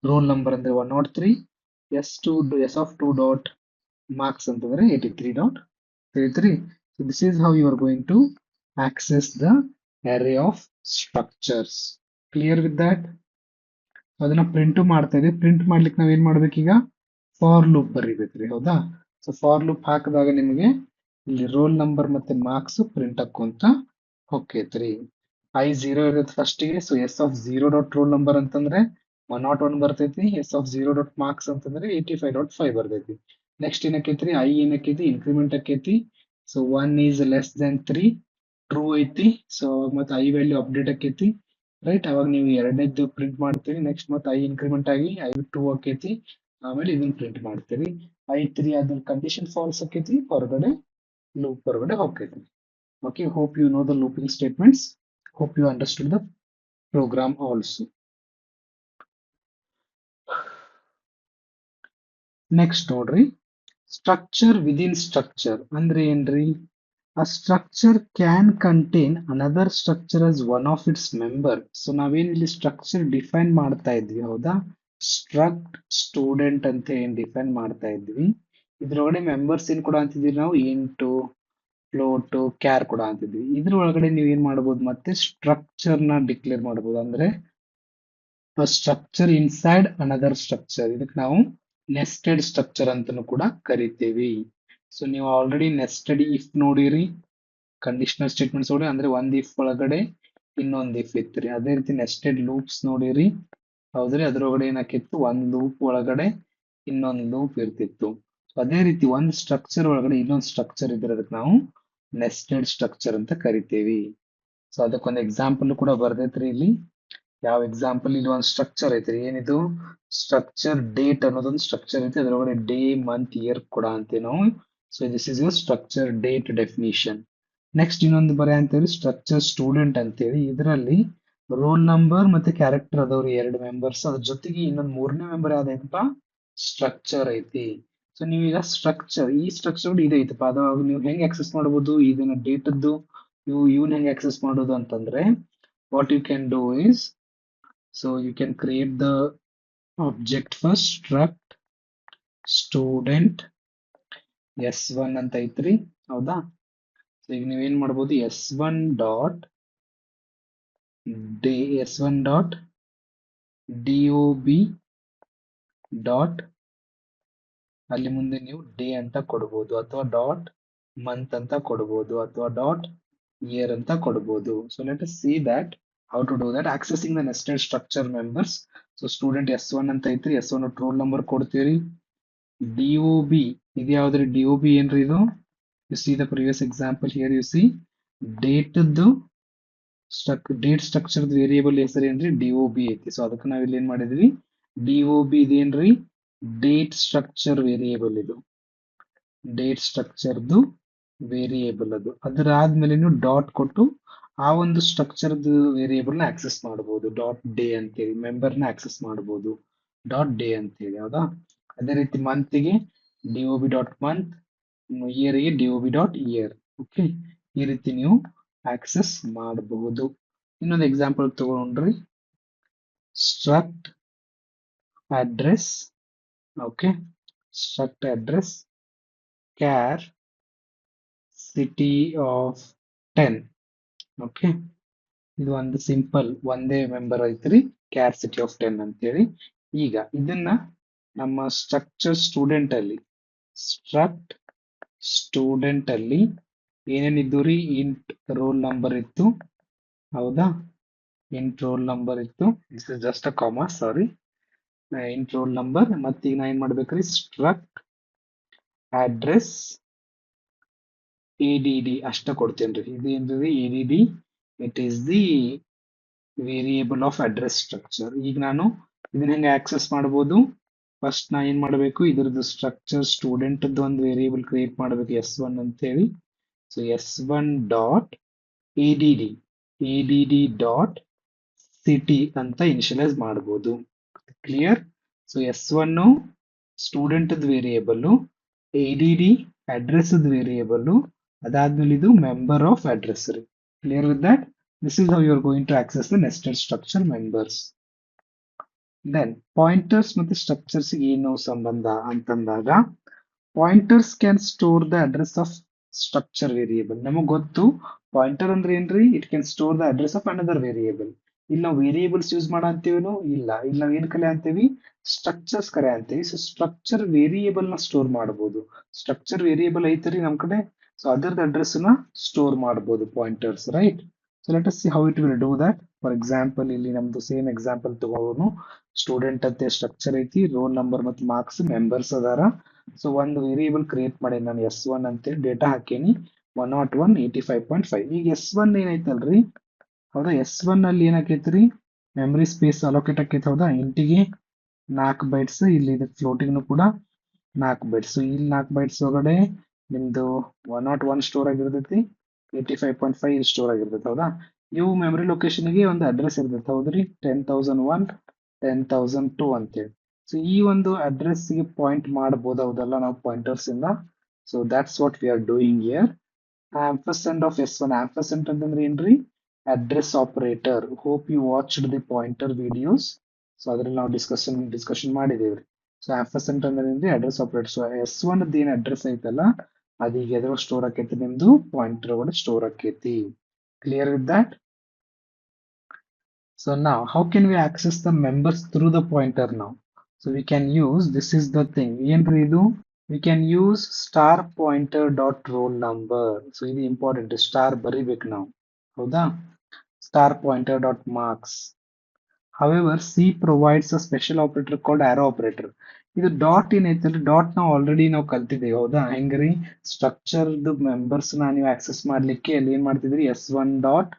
roll number ಅಂದ್ರೆ 103, ಎಸ್ ಆಫ್ 2 ಡಾಟ್ ಮಾರ್ಕ್ಸ್ ಅಂತಂದ್ರೆ 83.33. So this is how you are going to access the array of structures. Clear with that? ಅದನ್ನ print ಮಾಡ್ತಾ ಇದೀವಿ. Print ಮಾಡ್ಲಿಕ್ಕೆ ನಾವ್ ಏನ್ ಮಾಡ್ಬೇಕೀಗ, ಫಾರ್ ಲೂಪ್ ಬರೀಬೇಕ್ರಿ, ಹೌದಾ? ಸೊ ಫಾರ್ ಲೂಪ್ ಹಾಕಿದಾಗ ನಿಮಗೆ ಇಲ್ಲಿ ರೋಲ್ ನಂಬರ್ ಮತ್ತೆ ಮಾರ್ಕ್ಸ್ ಪ್ರಿಂಟ್ ಹಾಕೊಂತ ಹೋಗ್ತೈತ್ರಿ. I0 ಇರುತ್ತೆ ಫಸ್ಟ್ ಗೆ. So S of 0 dot roll number ಅಂತಂದ್ರೆ 101 ಬರ್ತೈತಿ. ಎಸ್ ಆಫ್ 0 ಡಾಟ್ ಮಾರ್ಕ್ಸ್ ಅಂತಂದ್ರೆ 85.5 ಬರ್ತೈತಿ. ನೆಕ್ಸ್ಟ್ ಏನಕ್ಕೈತ್ರಿ, ಐ ಏನಕ್ಕೈತಿ, ಇನ್ಕ್ರಿಮೆಂಟ್ ಆಕೈತಿ. So 1 is less than 3 true ಐತಿ. ಸೊ ಮತ್ತೆ ಐ ವ್ಯಾಲ್ಯೂ ಅಪ್ಡೇಟ್ ಆಕೈತಿ, ರೈಟ್? ಅವಾಗ ನೀವು ಎರಡನೇದ್ದು ಪ್ರಿಂಟ್ ಮಾಡ್ತೀರಿ. ನೆಕ್ಸ್ಟ್ ಮತ್ತೆ ಐ ಇನ್ಕ್ರಿಮೆಂಟ್ ಆಗಿ I2 ಆಕೈತಿ. ಆಮೇಲೆ ಇದನ್ನ ಪ್ರಿಂಟ್ ಮಾಡ್ತೀರಿ. I3 ಅದ್ರ ಕಂಡೀಷನ್ ಫಾಲ್ಸ್ ಆಕೈತಿ, ಹೊರಗಡೆ ಲೂಪ್ ಹೊರಗಡೆ ಹೋಗ್ತೈತಿ. Okay, hope you know the looping statements. Hope you understood the program also. Next ನೋಡ್ರಿ, structure within structure ಅಂದ್ರೆ ಏನ್ರಿ? A structure can contain another structure as one of its member. So ನಾವೇನ್ ಇಲ್ಲಿ structure define ಮಾಡ್ತಾ ಇದ್ವಿ, ಹೌದಾ? Struct student ಅಂತ ಏನ್ ಡಿಫೈನ್ ಮಾಡ್ತಾ ಇದ್ವಿ, ಇದ್ರೊಳಗಡೆ ಮೆಂಬರ್ಸ್ ಏನ್ ಕೂಡ ಅಂತಿದ್ವಿ ನಾವು, 8 ಫ್ಲೋಟ್ ಕ್ಯಾರ್ ಕೂಡ ಅಂತಿದ್ವಿ. ಇದ್ರ ಒಳಗಡೆ ನೀವು ಏನ್ ಮಾಡಬಹುದು, ಮತ್ತೆ ಸ್ಟ್ರಕ್ಚರ್ ನ ಡಿಕ್ಲೇರ್ ಮಾಡಬಹುದು. ಅಂದ್ರೆ ಸ್ಟ್ರಕ್ಚರ್ ಇನ್ಸೈಡ್ ಅನದರ್ ಸ್ಟ್ರಕ್ಚರ್, ಇದಕ್ಕೆ ನಾವು ನೆಸ್ಟೆಡ್ ಸ್ಟ್ರಕ್ಚರ್ ಅಂತಾನೂ ಕೂಡ ಕರಿತೀವಿ. ಸೊ ನೀವು ಆಲ್ರೆಡಿ ನೆಸ್ಟೆಡ್ ಇಫ್ ನೋಡಿರಿ, ಕಂಡೀಷನಲ್ ಸ್ಟೇಟ್ಮೆಂಟ್ಸ್ ನೋಡಿ, ಅಂದ್ರೆ ಒಂದ್ ಇಫ್ ಒಳಗಡೆ ಇನ್ನೊಂದ್ ಇಫ್ ಇತ್ರಿ. ಅದೇ ರೀತಿ ನೆಸ್ಟೆಡ್ ಲೂಪ್ಸ್ ನೋಡಿರಿ, ಹೌದ್ರಿ, ಅದ್ರೊಳಗಡೆ ಏನಾಕಿತ್ತು, ಒಂದ್ ಲೂಪ್ ಒಳಗಡೆ ಇನ್ನೊಂದ್ ಲೂಪ್ ಇರ್ತಿತ್ತು. ಅದೇ ರೀತಿ ಒಂದ್ ಸ್ಟ್ರಕ್ಚರ್ ಒಳಗಡೆ ಇನ್ನೊಂದ್ ಸ್ಟ್ರಕ್ಚರ್ ಇದ್ರೆ ಅದಕ್ಕೆ ನಾವು ನೆಸ್ಟೆಡ್ ಸ್ಟ್ರಕ್ಚರ್ ಅಂತ ಕರಿತೀವಿ. ಸೊ ಅದಕ್ಕೊಂದು ಎಕ್ಸಾಂಪಲ್ ಕೂಡ ಬರ್ದೈತ್ರಿ ಇಲ್ಲಿ. ಯಾವ ಎಕ್ಸಾಂಪಲ್, ಇಲ್ಲಿ ಒಂದು ಸ್ಟ್ರಕ್ಚರ್ ಐತ್ರಿ. ಏನಿದು ಸ್ಟ್ರಕ್ಚರ್ ಡೇಟ್ ಅನ್ನೋದೊಂದು ಸ್ಟ್ರಕ್ಚರ್ ಐತಿ, ಅದರೊಳಗಡೆ ಡೇ ಮಂತ್ ಇಯರ್ ಕೂಡ ಅಂತೀವಿ ನಾವು. So this is your structure date definition. Next ಇನ್ನೊಂದು ಬರೆ ಅಂತೇಳಿ ಸ್ಟ್ರಕ್ಚರ್ ಸ್ಟೂಡೆಂಟ್ ಅಂತೇಳಿ, ಇದರಲ್ಲಿ ರೋಲ್ ನಂಬರ್ ಮತ್ತೆ ಕ್ಯಾರೆಕ್ಟರ್ ಅದವ್ರಿ, ಎರಡು ಮೆಂಬರ್ಸ್. ಅದ್ರ ಜೊತೆಗೆ ಇನ್ನೊಂದು ಮೂರನೇ ಮೆಂಬರ್ ಯಾವ್ದೈತಪ್ಪ, ಸ್ಟ್ರಕ್ಚರ್ ಐತಿ. ಸೊ ನೀವೀಗ ಸ್ಟ್ರಕ್ಚರ್, ಈ ಸ್ಟ್ರಕ್ಚರ್ ಇದು ಐತಪ್ಪ, ಅದಾಗ ನೀವು ಹೆಂಗ್ ಆಕ್ಸೆಸ್ ಮಾಡಬಹುದು ಇದನ್ನ ಡೇಟದ್ದು, ಇವನ್ ಹೆಂಗ್ ಆಕ್ಸೆಸ್ ಮಾಡೋದು ಅಂತಂದ್ರೆ, what you can do is, so you can create the object first, struct student s1 ಅಂತ ಐತ್ರಿ, ಹೌದಾ. ಸೊ ಈಗ ನೀವೇನ್ ಮಾಡ್ಬೋದು, s1 dot day, s1 dot dob dot, ಅಲ್ಲಿ ಮುಂದೆ ನೀವು ಡೇ ಅಂತ ಕೊಡ್ಬೋದು, ಅಥವಾ ಡಾಟ್ ಮಂತ್ ಅಂತ ಕೊಡ್ಬೋದು, ಅಥವಾ ಡಾಟ್ ಇಯರ್ ಅಂತ ಕೊಡ್ಬೋದು. So let us see that how to do that, accessing the nested structure members. So student s1 ಅಂತ ಐತ್ರಿ, s1 ರೋಲ್ ನಂಬರ್ ಕೊಡ್ತೀರಿ. dob ಇದು ಯಾವ್ದ್ರಿ, dob ಏನ್ರಿ ಇದು, you see the previous example here, you see date date structure variable ಹೆಸರು ಏನ್ರಿ, dob ಐತಿ. So ಅದಕ್ಕೆ ನಾವ್ ಇಲ್ಲಿ ಏನ್ ಮಾಡಿದ್ವಿ, dob ಇದೇನ್ರಿ, ಡೇಟ್ ಸ್ಟ್ರಕ್ಚರ್ ವೇರಿಯೇಬಲ್, ಇದು ಡೇಟ್ ಸ್ಟ್ರಕ್ಚರ್ದು ವೇರಿಯೇಬಲ್ ಅದು. ಅದರ ಆದ್ಮೇಲೆ ನೀವು ಡಾಟ್ ಕೊಟ್ಟು ಆ ಒಂದು ಸ್ಟ್ರಕ್ಚರ್ ವೇರಿಯೇಬಲ್ ನ ಆಕ್ಸೆಸ್ ಮಾಡಬಹುದು. ಡಾಟ್ ಡೇ ಅಂತೇಳಿ ಮೆಂಬರ್ ನ ಆಕ್ಸೆಸ್ ಮಾಡಬಹುದು, ಡಾಟ್ ಡೇ ಅಂತೇಳಿ, ಹೌದಾ. ಅದೇ ರೀತಿ ಮಂತ್ಗೆ dob ಡಾಟ್ ಮಂತ್, ಇಯರ್ಗೆ dob ಡಾಟ್ ಇಯರ್. ಓಕೆ, ಈ ರೀತಿ ನೀವು ಆಕ್ಸೆಸ್ ಮಾಡಬಹುದು. ಇನ್ನೊಂದು ಎಕ್ಸಾಂಪಲ್ ತಗೊಂಡ್ರಿ, struct address. Okay, struct address char city of 10. Okay, ಇದು ಒಂದು ಸಿಂಪಲ್ ಒಂದೇ ಮೆಂಬರ್ ಐತ್ರಿ, ಕ್ಯಾರ್ ಸಿಟಿ ಆಫ್ 10 ಅಂತೇಳಿ. ಈಗ ಇದನ್ನ ನಮ್ಮ ಸ್ಟ್ರಕ್ಚರ್ ಸ್ಟೂಡೆಂಟ್ ಅಲ್ಲಿ, ಸ್ಟ್ರಕ್ಟ್ ಸ್ಟೂಡೆಂಟ್ ಅಲ್ಲಿ ಏನೇನಿದ್ದು ರೀ, ಇಂಟ್ ರೋಲ್ ನಂಬರ್ ಇತ್ತು, ಹೌದಾ, ಇಂಟ್ ರೋಲ್ ನಂಬರ್ ಇತ್ತು, this is just a comma, sorry, int roll number. ಮತ್ತೀಗ ನಾ ಏನ್ ಮಾಡ್ಬೇಕ್ರಿ, ಸ್ಟ್ರಕ್ಟ್ ಅಡ್ರೆಸ್ add ಅಷ್ಟ ಕೊಡ್ತೇನ್ರಿ. ಇದೇನ್ರಿ add, it is the variable of address structure. ಈಗ ನಾನು ಇದನ್ನ ಹೆಂಗೆ ಆಕ್ಸೆಸ್ ಮಾಡಬಹುದು, ಫಸ್ಟ್ ನಾ ಏನ್ ಮಾಡಬೇಕು, ಇದ್ರದ್ದು ಸ್ಟ್ರಕ್ಚರ್ ಸ್ಟೂಡೆಂಟ್ ಒಂದು ವೇರಿಯೇಬಲ್ ಕ್ರಿಯೇಟ್ ಮಾಡಬೇಕು, s1 ಅಂತ ಹೇಳಿ. So s1 dot add dot city ಅಂತ ಇನಿಷಿಯಲೈಸ್ ಮಾಡಬಹುದು. Clear. So s1 student variable, add address variable, ಅದಾದ್ಮೇಲೆ ಇದು ಮೆಂಬರ್ ಆಫ್ ಅಡ್ರೆಸ್ ರೀ. Clear with that, this is how you are going to access the nested structure members. Then pointers ಮತ್ತೆ structures ಏನು ಸಂಬಂಧ ಅಂತಂದಾಗ, pointers can store the address of structure variable. ನಮಗ್ ಗೊತ್ತು pointer ಅಂದ್ರೆ ಏನ್ರಿ, it can store the address of another variable. ಇಲ್ಲಿ ನಾವು ವೇರಿಯೇಬಲ್ಸ್ ಯೂಸ್ ಮಾಡ ಅಂತೀವೇನೋ, ಇಲ್ಲ, ಇಲ್ಲಿ ನಾವು ಏನ್ ಕಲೆ ಅಂತೀವಿ, ಸ್ಟ್ರಕ್ಚರ್ಸ್ ಕರೆ ಅಂತೀವಿ. ಸೊ ಸ್ಟ್ರಕ್ಚರ್ ವೇರಿಯೇಬಲ್ ನ ಸ್ಟೋರ್ ಮಾಡಬಹುದು. ಸ್ಟ್ರಕ್ಚರ್ ವೇರಿಯೇಬಲ್ ಐತರಿ ನಮ್ ಕಡೆ, ಸೊ ಅದರದ ಅಡ್ರೆಸ್ ನ ಸ್ಟೋರ್ ಮಾಡಬಹುದು pointers, right. So let us see how it will do that. For example ಇಲ್ಲಿ ನಮ್ದು ಸೇಮ್ ಎಕ್ಸಾಂಪಲ್ ತಗೋನು, ಸ್ಟೂಡೆಂಟ್ ಅಂತ ಸ್ಟ್ರಕ್ಚರ್ ಐತಿ, ರೋಲ್ ನಂಬರ್ ಮತ್ತು ಮಾರ್ಕ್ಸ್ ಮೆಂಬರ್ಸ್ ಅದಾರ. ಸೊ ಒಂದು ವೇರಿಯೇಬಲ್ ಕ್ರಿಯೇಟ್ ಮಾಡಿ ನಾನು s1 ಅಂತೇಳಿ ಡೇಟಾ ಹಾಕೇನಿ, 101.85.5. ಈಗ s1 ಏನೈತಲ್ರಿ, ಹೌದಾ, s1 ಅಲ್ಲಿ ಏನಾಕೈತ್ರಿ, ಮೆಮರಿ ಸ್ಪೇಸ್ ಅಲೋಕೇಟ್ ಆಕೈತಿ, ಹೌದಾ. ಇಂಟಿಗೆ 4 ಬೈಟ್ಸ್, ಇಲ್ಲಿ ಫ್ಲೋಟಿಂಗ್ ಕೂಡ 4 ಬೈಟ್ಸ್. ಇಲ್ಲಿ 4 ಬೈಟ್ಸ್ ಒಳಗಡೆ ನಿಮ್ದು 101 ಸ್ಟೋರ್ ಆಗಿರ್ತೈತಿ, 85.5 ಸ್ಟೋರ್ ಆಗಿರ್ತೈತಿ, ಹೌದಾ. ಇವು ಮೆಮರಿ ಲೊಕೇಶನ್ಗೆ ಒಂದು ಅಡ್ರೆಸ್ ಇರ್ತೈತಿ, ಹೌದ್ರಿ, 10,001 10,002 ಅಂತೇಳಿ. ಸೊ ಈ ಒಂದು ಅಡ್ರೆಸ್ ಗೆ ಪಾಯಿಂಟ್ ಮಾಡಬಹುದು, ಹೌದಲ್ಲ, ನಾವು ಪಾಯಿಂಟರ್ಸ್ ಇಂದ. So that's what we are doing here. Ampersand of s1, ampersand ಅಂತಂದ್ರೆ ಏನ್ರಿ, address operator. Hope you watched the pointer videos. So ಅದ್ರಲ್ಲಿ ನಾವು ಡಿಸ್ಕಷನ್ ಮಾಡಿದೇವ್ರಿ. ಸೊ ಆಂಪರ್ಸೆಂಟ್ ಅಂದ್ರೆ ಏನ್ರಿ, ಅಡ್ರೆಸ್ ಆಪರೇಟರ್. ಸೊ s1 ಏನ್ ಅಡ್ರೆಸ್ ಐತಲ್ಲ, ಅದೀಗ ಎದ್ರೊಳಗೆ ಸ್ಟೋರ್ ಆಕೈತಿ ನಿಮ್ದು ಪಾಯಿಂಟರ್ ಒಳಗಡೆ ಸ್ಟೋರ್ ಆಕೈತಿ. Clear with that? So now, how can we access the members through the pointer now? So we can use, this is the thing, ಏನ್ರಿ ಇದು? We can use star pointer dot roll number. So ಇದು important, star ಬರಿಬೇಕು ನಾವು, ಹೌದಾ? Star pointer dot marks. However, C provides a special operator called arrow operator. ಇದು dot ಏನೈತಲ್ರಿ, dot ನಾವು already ನಾವು ಕಲ್ತಿದ್ದೇವೆ, ಹೌದಾ? ಹೆಂಗ್ರಿ, ಸ್ಟ್ರಕ್ಚರ್ದು ಮೆಂಬರ್ಸ್ ನೀವು ಆಕ್ಸೆಸ್ ಮಾಡ್ಲಿಕ್ಕೆ ಅಲ್ಲಿ ಏನ್ ಮಾಡ್ತಿದ್ರಿ, S1 ಡಾಟ್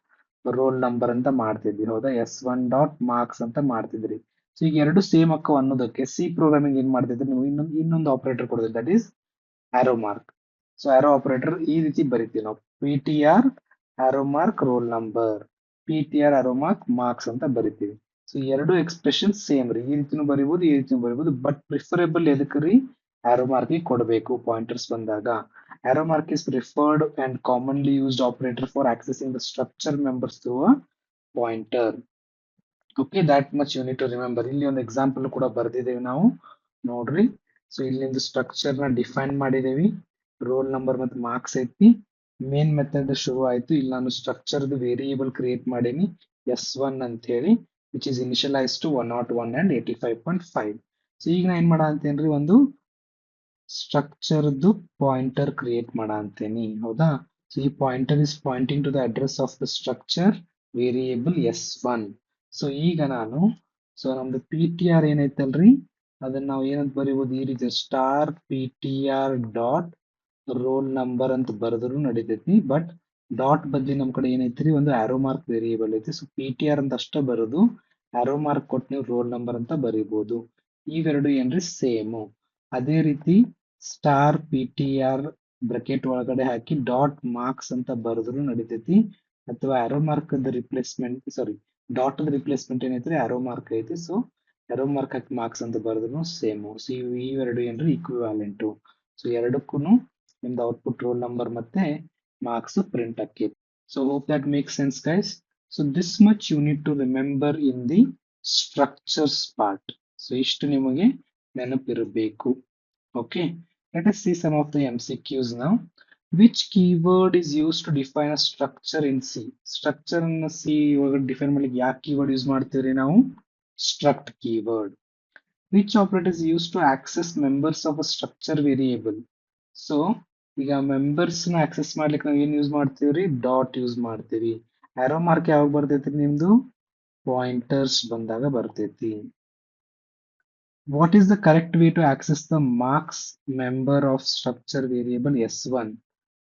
ರೋಲ್ ನಂಬರ್ ಅಂತ ಮಾಡ್ತಿದ್ವಿ, ಹೌದಾ? S1 ಡಾಟ್ ಮಾರ್ಕ್ಸ್ ಅಂತ ಮಾಡ್ತಿದ್ರಿ. ಸೊ ಈಗ ಎರಡು ಸೇಮ್ ಅಕ್ಕವ ಅನ್ನೋದಕ್ಕೆ ಸಿ ಪ್ರೋಗ್ರಾಮಿಂಗ್ ಏನ್ ಮಾಡ್ತಿದ್ರಿ ನೀವು, ಇನ್ನೊಂದು ಆಪರೇಟರ್ ಕೊಡೋದು, that is arrow mark. So arrow operator ಈ ರೀತಿ ಬರಿತೀವಿ ನಾವು, PTR arrow mark roll number, PTR arrow mark marks ಅಂತ ಬರಿತೀವಿ. ಸೊ ಎರಡು ಎಕ್ಸ್ಪ್ರೆಷನ್ ಸೇಮ್ ರೀ, ಈ ರೀತಿನೂ ಬರಿಬಹುದು, ಈ ರೀತಿನೂ ಬರಿಬಹುದು, ಬಟ್ ಪ್ರಿಫರೇಬಲ್ ಎದಕ್ಕೆ ರೀ, ಆರೋ ಮಾರ್ಕ್ ಕೊಡಬೇಕು ಪಾಯಿಂಟರ್ಸ್ ಬಂದಾಗ. Arrow mark is preferred and commonly used operator for accessing the structure members through a pointer. Okay, that much you need to remember. ಇಲ್ಲಿ ಒಂದು ಎಕ್ಸಾಂಪಲ್ ಕೂಡ ಬರ್ದಿದ್ದೇವೆ ನಾವು, ನೋಡ್ರಿ. ಸೊ ಇಲ್ಲಿಂದ ಸ್ಟ್ರಕ್ಚರ್ ನ ಡಿಫೈನ್ ಮಾಡಿದೇವಿ, ರೋಲ್ ನಂಬರ್ ಮತ್ತು ಮಾರ್ಕ್ಸ್ ಐತಿ, ಮೇನ್ ಮೆಥಡ್ ಶುರು ಆಯ್ತು. ಇಲ್ಲಿ ನಾನು ಸ್ಟ್ರಕ್ಚರ್ ವೇರಿಯೇಬಲ್ ಕ್ರಿಯೇಟ್ ಮಾಡೀನಿ S1 ಅಂತ ಹೇಳಿ, which is initialise to 101 and 85.5. So ಈಗ ನಾ ಏನ್ ಮಾಡ ಅಂತೇನ್ರಿ, ಒಂದು ಸ್ಟ್ರಕ್ಚರ್ದು ಪಾಯಿಂಟರ್ ಕ್ರಿಯೇಟ್ ಮಾಡ ಅಂತೇನಿ, ಹೌದಾ? ಸೊ ಈ pointer is pointing to the address of the structure variable S1. So ಈಗ ನಾನು, ಸೊ ನಮ್ದು PTR ಏನೈತಲ್ರಿ, ಅದನ್ನ ನಾವು ಏನಂತ ಬರೀಬಹುದು, ಈ ರೀತಿ star PTR dot roll number ಅಂತ ಬರೆದ್ರು ನಡೀತೈತಿ. ಬಟ್ ಡಾಟ್ ಬದ್ಲಿ ನಮ್ ಕಡೆ ಏನೈತ್ರಿ, ಒಂದು ಆರೋ ಮಾರ್ಕ್ ವೇರಿಯೇಬಲ್ ಐತಿ. ಸೊ PTR ಅಂತ ಅಷ್ಟ ಬರೋದು, ಆರೋ ಮಾರ್ಕ್ ಕೊಟ್ಟು ನೀವು ರೋಲ್ ನಂಬರ್ ಅಂತ ಬರೀಬಹುದು. ಇವೆರಡು ಏನ್ರಿ ಸೇಮು. ಅದೇ ರೀತಿ ಸ್ಟಾರ್ PTR ಬ್ರಕೆಟ್ ಒಳಗಡೆ ಹಾಕಿ ಡಾಟ್ ಮಾರ್ಕ್ಸ್ ಅಂತ ಬರೆದ್ರು ನಡೀತೈತಿ, ಅಥವಾ ಆರೋ ಮಾರ್ಕ್ ರಿಪ್ಲೇಸ್ಮೆಂಟ್, ಸಾರಿ ಡಾಟ್ ರಿಪ್ಲೇಸ್ಮೆಂಟ್ ಏನೈತ್ರಿ, ಆರೋ ಮಾರ್ಕ್ ಐತಿ. ಸೊ ಆರೋ ಮಾರ್ಕ್ ಹಾಕಿ ಮಾರ್ಕ್ಸ್ ಅಂತ ಬರೆದ್ರು ಸೇಮು. ಸೊ ಇವೆರಡು ಏನ್ರಿ ಇಕ್ವಿವಾಲೆಂಟು. ಸೊ ಎರಡಕ್ಕೂ ನಿಮ್ದು ಔಟ್ಪುಟ್ ರೋಲ್ ನಂಬರ್ ಮತ್ತೆ ಮಾರ್ಕ್ಸ್ ಪ್ರಿಂಟ್ ಆಕೈತಿ. So hope that make sense guys. So this much you need to remember in the structures part. So ಇಷ್ಟು ನಿಮಗೆ ನೆನಪಿರಬೇಕು. Okay, let us see some of the MCQs now. Which keyword is used to define a structure in C? Structure in C ಒಳಗಡೆ define ಮಾಡ್ಲಿಕ್ಕೆ ಯಾವ keyword use ಮಾಡ್ತೀವಿ ನಾವು? Struct keyword. Which operator is used to access members of a structure variable? So ಈಗ members ನ access ಮಾಡ್ಲಿಕ್ಕೆ ನಾವು ಏನ್ ಯೂಸ್ ಮಾಡ್ತೀವ್ರಿ? ಡಾಟ್ ಯೂಸ್ ಮಾಡ್ತೀವಿ. ಆರೋ ಮಾರ್ಕ್ ಯಾವಾಗ ಬರ್ತೈತಿ ನಿಮ್ದು? ಪಾಯಿಂಟರ್ಸ್ ಬಂದಾಗ ಬರ್ತೈತಿ. What is the correct way to access the marks member of structure variable S1?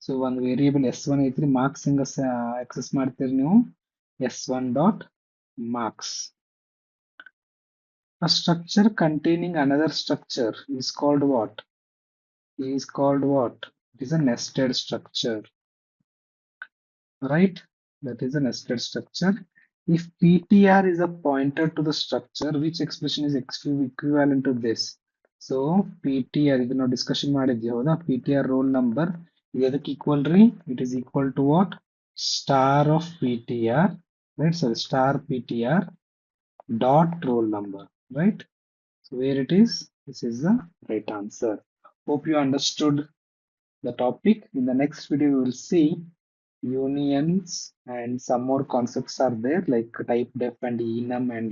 So one variable S1 ಐತ್ರಿ, marks ಹಿಂಗ access ಮಾಡ್ತೀರಿ ನೀವು, S1 dot marks. A structure containing another structure is called what? Is called what? It is a nested structure, right? That is a nested structure. If PTR is a pointer to the structure, which expression is equivalent to this? So PTR, ಇದು ನಾವು discussion ಮಾಡಿದ್ವಿ, ಹೌದಾ? PTR roll number ಇದಕ್ಕೆ equal ರೀ, it is equal to what? Star of PTR, right? So star PTR dot roll number, right? So where it is, this is the right answer. Hope you understood the topic. In the next video we will see unions and some more concepts are there, like type def and enum and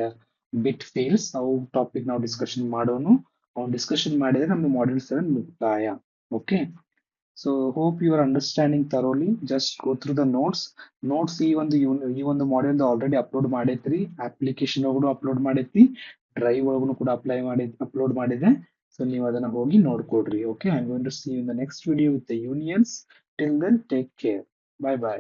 bit fields. Our topic now discussion ಮಾಡೋನು, ಅವ್ನು discussion ಮಾಡಿದ್ರೆ ನಮ್ದು module 7 ಮುಕ್ತಾಯ. Okay, so hope you are understanding thoroughly. Just go through the notes. Notes ಈ ಒಂದು module already upload ಮಾಡೈತ್ರಿ, application ಒಳಗೂ upload ಮಾಡೈತಿ, ಡ್ರೈವ್ ಒಳಗೂ ಕೂಡ ಅಪ್ಲೋಡ್ ಮಾಡಿದೆ. ಸೊ ನೀವು ಅದನ್ನ ಹೋಗಿ ನೋಡ್ಕೊಡ್ರಿ. Okay, I am going to see you in the next video with the unions. Till then take care. Bye bye.